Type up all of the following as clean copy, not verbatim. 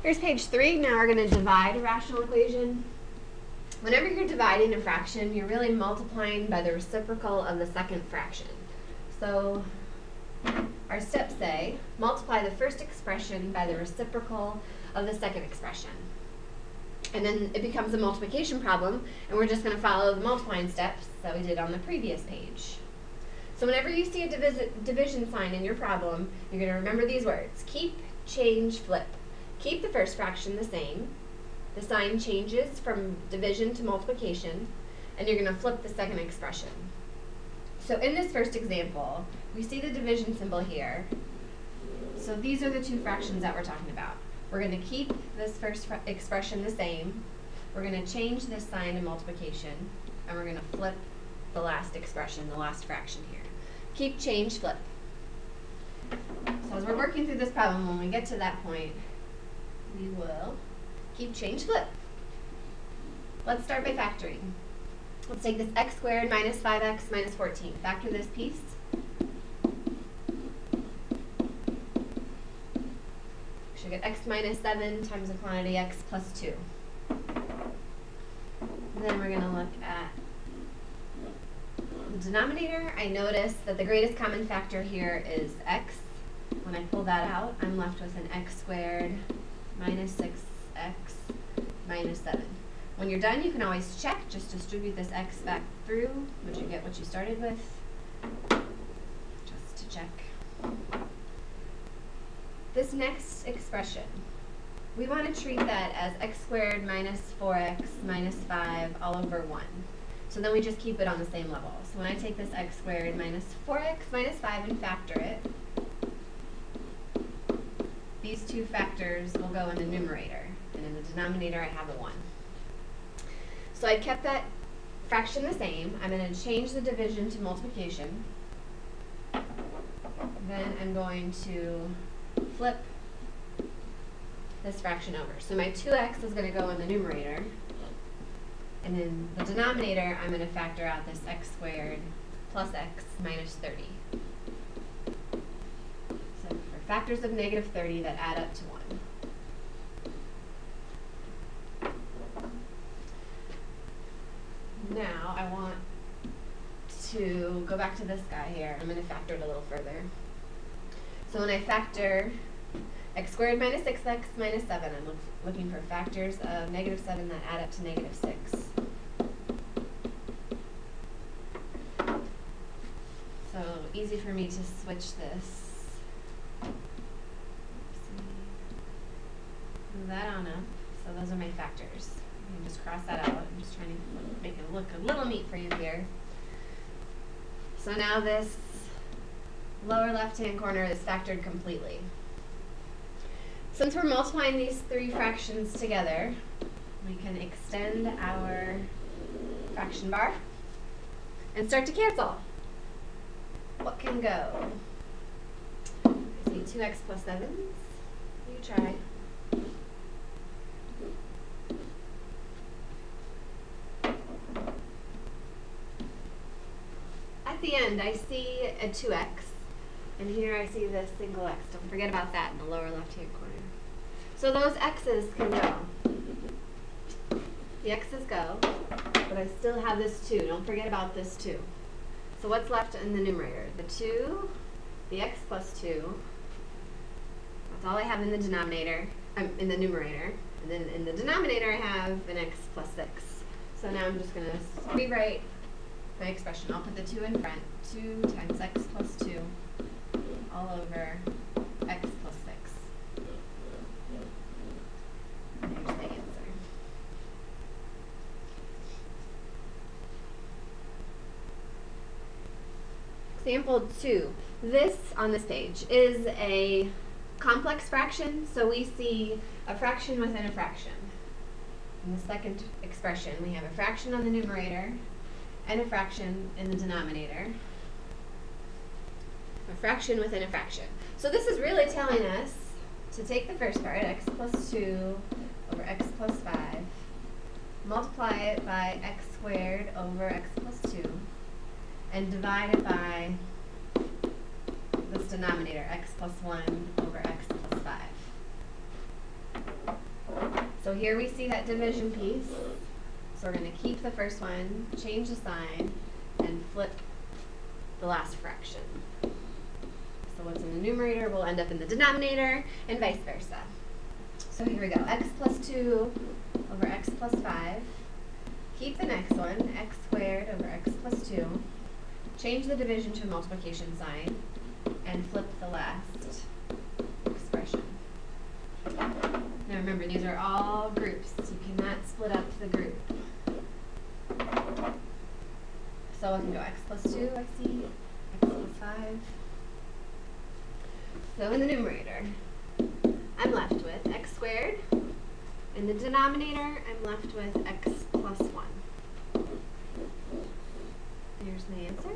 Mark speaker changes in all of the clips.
Speaker 1: Here's page 3. Now we're going to divide a rational equation. Whenever you're dividing a fraction, you're really multiplying by the reciprocal of the second fraction. So our steps say, multiply the first expression by the reciprocal of the second expression. And then it becomes a multiplication problem, and we're just going to follow the multiplying steps that we did on the previous page. So whenever you see a division sign in your problem, you're going to remember these words: keep, change, flip. Keep the first fraction the same. The sign changes from division to multiplication, and you're going to flip the second expression. So in this first example, we see the division symbol here. So these are the two fractions that we're talking about. We're going to keep this first expression the same. We're going to change this sign to multiplication, and we're going to flip the last expression, the last fraction here. Keep, change, flip. So as we're working through this problem, when we get to that point, we will keep, change, flip. Let's start by factoring. Let's take this x squared minus 5x minus 14. Factor this piece. We should get x minus 7 times the quantity x plus 2. Then we're going to look at the denominator. I notice that the greatest common factor here is x. When I pull that out, I'm left with an x squared minus 6x minus 7. When you're done, you can always check. Just distribute this x back through. Would you get what you started with? Just to check. This next expression, we want to treat that as x squared minus 4x minus 5 all over 1. So then we just keep it on the same level. So when I take this x squared minus 4x minus 5 and factor it, these two factors will go in the numerator, and in the denominator I have a 1. So I kept that fraction the same. I'm going to change the division to multiplication. Then I'm going to flip this fraction over. So my 2x is going to go in the numerator, and in the denominator I'm going to factor out this x squared plus x minus 30. So for factors of negative 30 that add up to 1. Now I want to go back to this guy here. I'm going to factor it a little further. So when I factor x squared minus 6x minus 7, I'm looking for factors of negative 7 that add up to negative 6. So easy for me to switch this. Move that on up. So those are my factors. You can just cross that out. I'm just trying to make it look a little neat for you here. So now this lower left-hand corner is factored completely. Since we're multiplying these three fractions together, we can extend our fraction bar and start to cancel. What can go? I see 2x plus 7s. You try. At the end, I see a 2x, and here I see this single x. Don't forget about that in the lower left-hand corner. So those x's can go. The x's go, but I still have this 2. Don't forget about this 2. So what's left in the numerator? The 2, the x plus 2. That's all I have in the denominator, in the numerator. And then in the denominator, I have an x plus 6. So now I'm just going to rewrite my expression. I'll put the 2 in front. 2 times x plus 2 all over x plus 6. There's the answer. Example 2. This, on this page, is a complex fraction. So we see a fraction within a fraction. In the second expression, we have a fraction on the numerator and a fraction in the denominator. A fraction within a fraction. So this is really telling us to take the first part, x plus 2 over x plus 5, multiply it by x squared over x plus 2, and divide it by this denominator, x plus 1 over x plus 5. So here we see that division piece. So we're going to keep the first one, change the sign, and flip the last fraction. So what's in the numerator will end up in the denominator, and vice versa. So here we go, x plus 2 over x plus 5. Keep the next one, x squared over x plus 2. Change the division to a multiplication sign, and flip the last expression. Now remember, these are all groups. You cannot split up the group. So I can go x plus 2, I see, x plus 5. So in the numerator, I'm left with x squared. In the denominator, I'm left with x plus 1. There's my answer.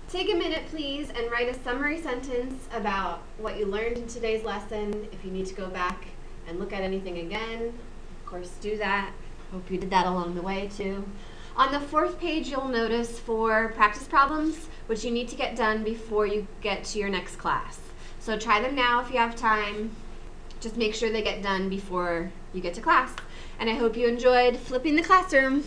Speaker 1: Take a minute, please, and write a summary sentence about what you learned in today's lesson. If you need to go back and look at anything again, of course, do that. Hope you did that along the way, too. On the 4th page, you'll notice 4 practice problems, which you need to get done before you get to your next class. So try them now if you have time. Just make sure they get done before you get to class. And I hope you enjoyed flipping the classroom.